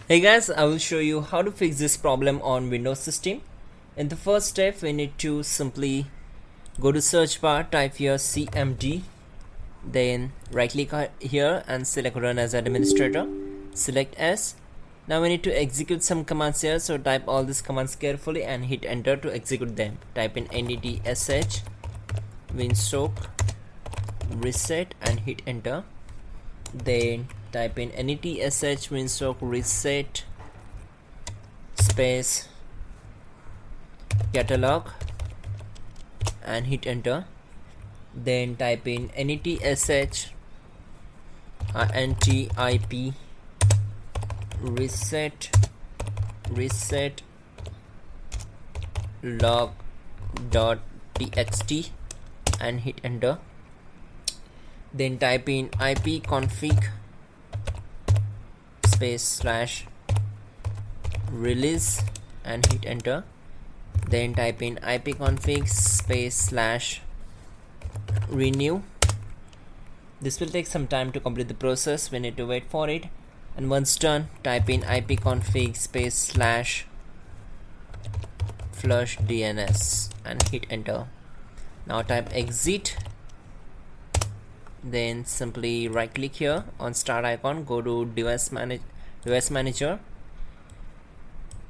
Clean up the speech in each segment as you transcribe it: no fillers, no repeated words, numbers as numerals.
Hey guys, I will show you how to fix this problem on Windows system. In the first step, we need to simply go to search bar, type here cmd, then right click here and select run as administrator, select S. Now we need to execute some commands here, so type all these commands carefully and hit enter to execute them. Type in netsh winsock reset and hit enter. Then type in netsh winsock reset space catalog and hit enter. Then type in netsh intip reset log.txt and hit enter. Then type in ipconfig space / release and hit enter. Then type in ipconfig space / renew. This will take some time to complete the process. We need to wait for it, and once done, type in ipconfig space / flush DNS and hit enter. Now type exit. Then simply right click here on start icon, go to device manager.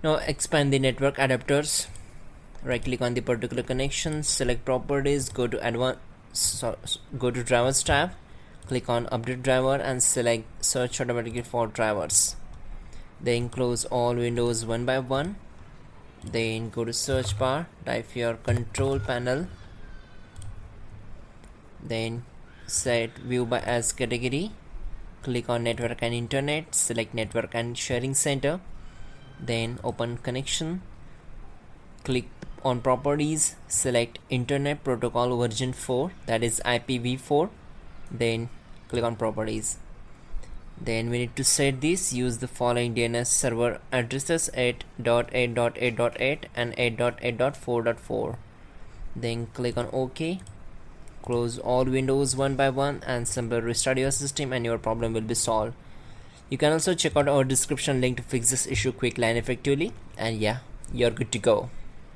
Now expand the network adapters, right click on the particular connection, select properties, go to drivers tab, click on update driver and select search automatically for drivers. Then close all windows one by one. Then go to search bar, type here control panel, then set view by as category, click on network and internet, select network and sharing center, then open connection, click on properties, select internet protocol version 4, that is IPv4, then click on properties. Then we need to set this, use the following DNS server addresses 8.8.8.8 and 8.8.4.4. then click on OK. Close all windows one by one and simply restart your system and your problem will be solved. You can also check out our description link to fix this issue quickly and effectively, and yeah, you're good to go.